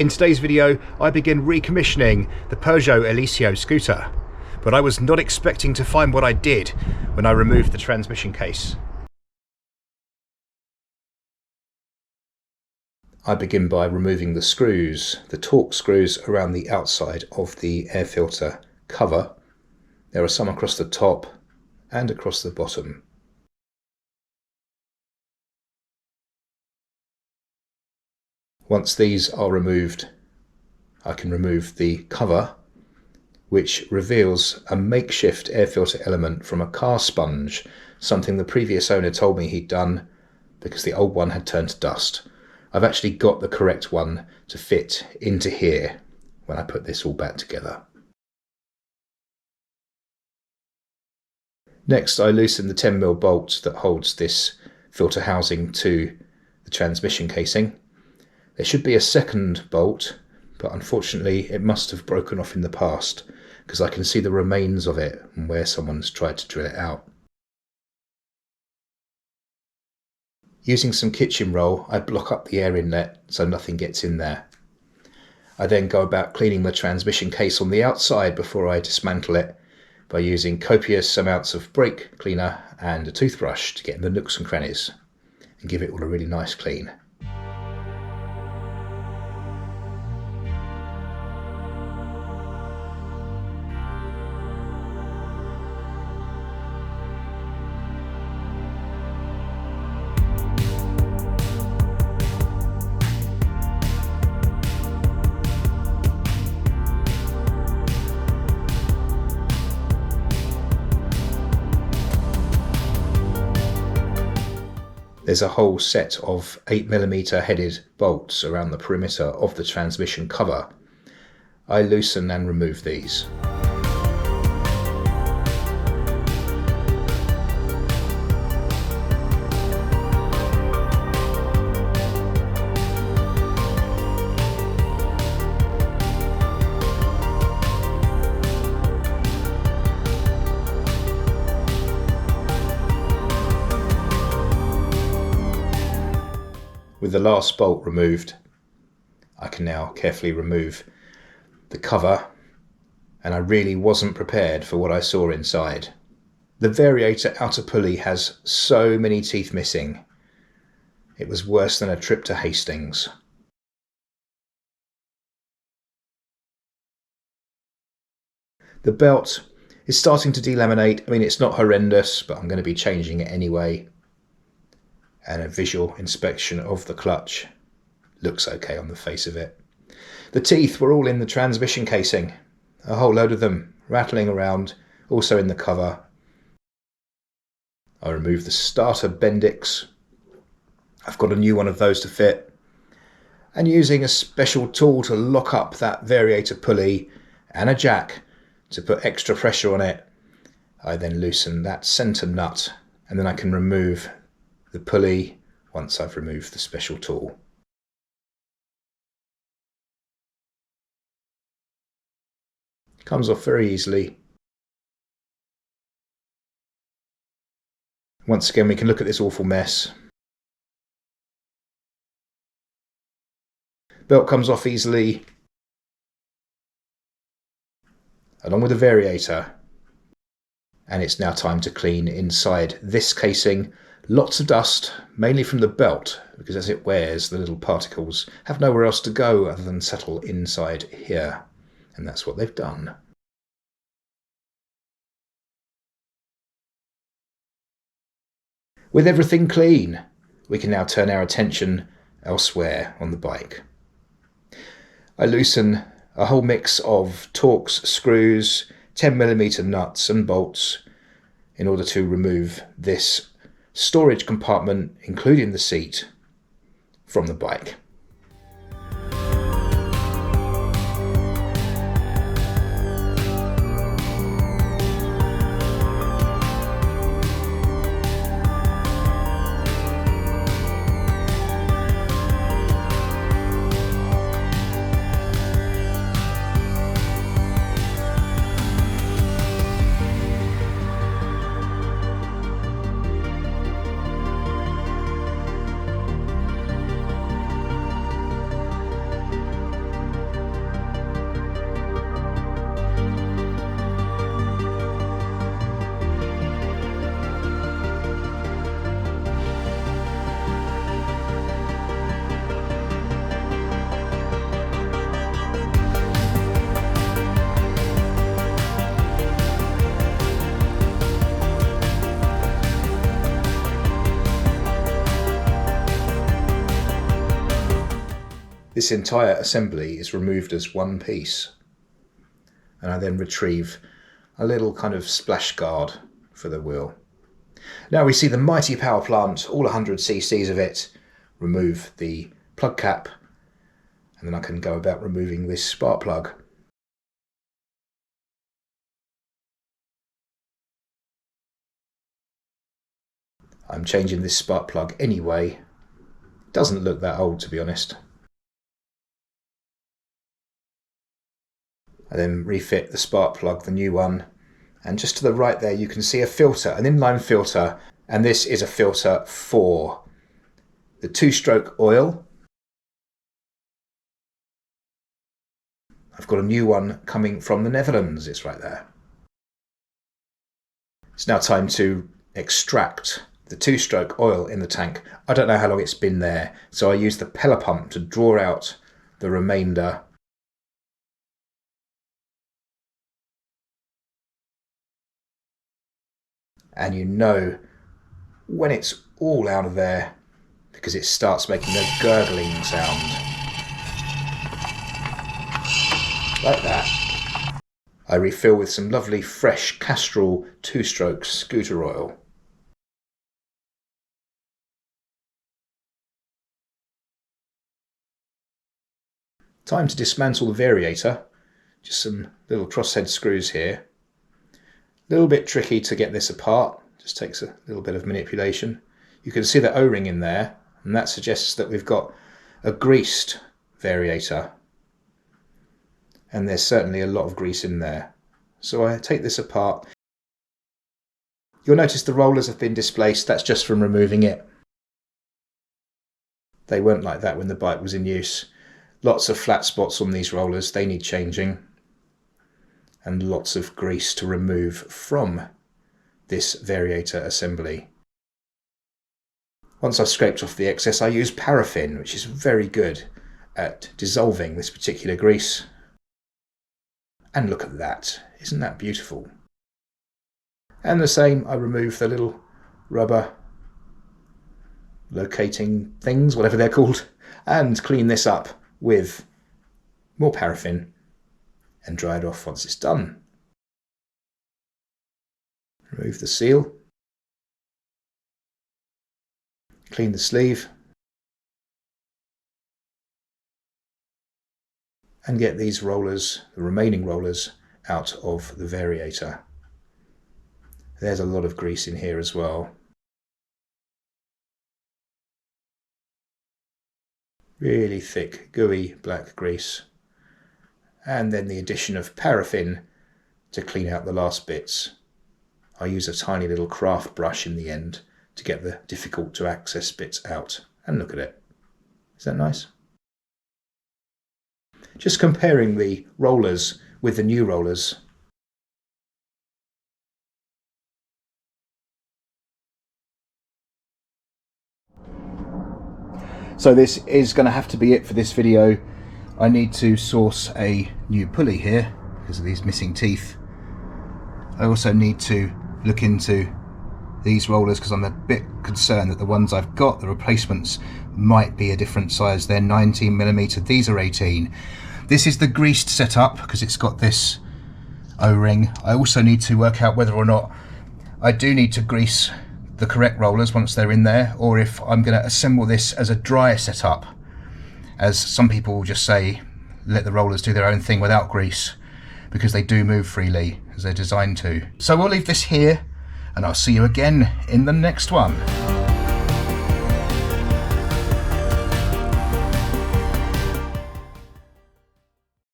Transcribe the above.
In today's video, I begin recommissioning the Peugeot Elyseo scooter, but I was not expecting to find what I did when I removed the transmission case. I begin by removing the screws, the torque screws around the outside of the air filter cover. There are some across the top and across the bottom. Once these are removed, I can remove the cover, which reveals a makeshift air filter element from a car sponge, something the previous owner told me he'd done because the old one had turned to dust. I've actually got the correct one to fit into here when I put this all back together. Next, I loosen the 10mm bolt that holds this filter housing to the transmission casing. There should be a second bolt, but unfortunately it must have broken off in the past because I can see the remains of it and where someone's tried to drill it out. Using some kitchen roll, I block up the air inlet so nothing gets in there. I then go about cleaning the transmission case on the outside before I dismantle it by using copious amounts of brake cleaner and a toothbrush to get in the nooks and crannies and give it all a really nice clean. There's a whole set of 8mm headed bolts around the perimeter of the transmission cover. I loosen and remove these. With the last bolt removed, I can now carefully remove the cover, and I really wasn't prepared for what I saw inside. The variator outer pulley has so many teeth missing. It was worse than a trip to Hastings. The belt is starting to delaminate. I mean, it's not horrendous, but I'm going to be changing it anyway. And a visual inspection of the clutch looks okay on the face of it. The teeth were all in the transmission casing, a whole load of them rattling around, also in the cover. I removed the starter bendix. I've got a new one of those to fit, and using a special tool to lock up that variator pulley and a jack to put extra pressure on it, I then loosen that center nut, and then I can remove the pulley once I've removed the special tool. It comes off very easily. Once again, we can look at this awful mess. Belt comes off easily, along with the variator. And it's now time to clean inside this casing. Lots of dust, mainly from the belt, because as it wears, the little particles have nowhere else to go other than settle inside here. And that's what they've done. With everything clean, we can now turn our attention elsewhere on the bike. I loosen a whole mix of Torx screws, 10mm nuts and bolts in order to remove this storage compartment, including the seat, from the bike. this entire assembly is removed as one piece. And I then retrieve a little kind of splash guard for the wheel. Now we see the mighty power plant, all 100 cc's of it, remove the plug cap, and then I can go about removing this spark plug. I'm changing this spark plug anyway. Doesn't look that old, to be honest. I then refit the spark plug, the new one, and just to the right there you can see a filter, an inline filter, and this is a filter for the two-stroke oil. I've got a new one coming from the Netherlands, it's right there. It's now time to extract the two-stroke oil in the tank. I don't know how long it's been there, so I use the Pela pump to draw out the remainder. And you know when it's all out of there because it starts making a gurgling sound. Like that. I refill with some lovely fresh Castrol two-stroke scooter oil. Time to dismantle the variator. Just some little crosshead screws here. A little bit tricky to get this apart, just takes a little bit of manipulation. You can see the O-ring in there, and that suggests that we've got a greased variator. And there's certainly a lot of grease in there. So I take this apart. You'll notice the rollers have been displaced, that's just from removing it. They weren't like that when the bike was in use. Lots of flat spots on these rollers, they need changing. And lots of grease to remove from this variator assembly. Once I've scraped off the excess, I use paraffin, which is very good at dissolving this particular grease. And look at that, isn't that beautiful? And the same, I remove the little rubber locating things, whatever they're called, and clean this up with more paraffin and dry it off once it's done. Remove the seal, clean the sleeve, and get these rollers, the remaining rollers, out of the variator. There's a lot of grease in here as well. Really thick, gooey black grease. And then the addition of paraffin to clean out the last bits. I use a tiny little craft brush in the end to get the difficult to access bits out. And look at it. Is that nice? Just comparing the rollers with the new rollers. So this is going to have to be it for this video. I need to source a new pulley here because of these missing teeth. I also need to look into these rollers because I'm a bit concerned that the ones I've got, the replacements, might be a different size. They're 19mm, these are 18. This is the greased setup because it's got this O-ring. I also need to work out whether or not I do need to grease the correct rollers once they're in there, or if I'm going to assemble this as a dry setup. As some people will just say, let the rollers do their own thing without grease, because they do move freely as they're designed to. So we'll leave this here, and I'll see you again in the next one.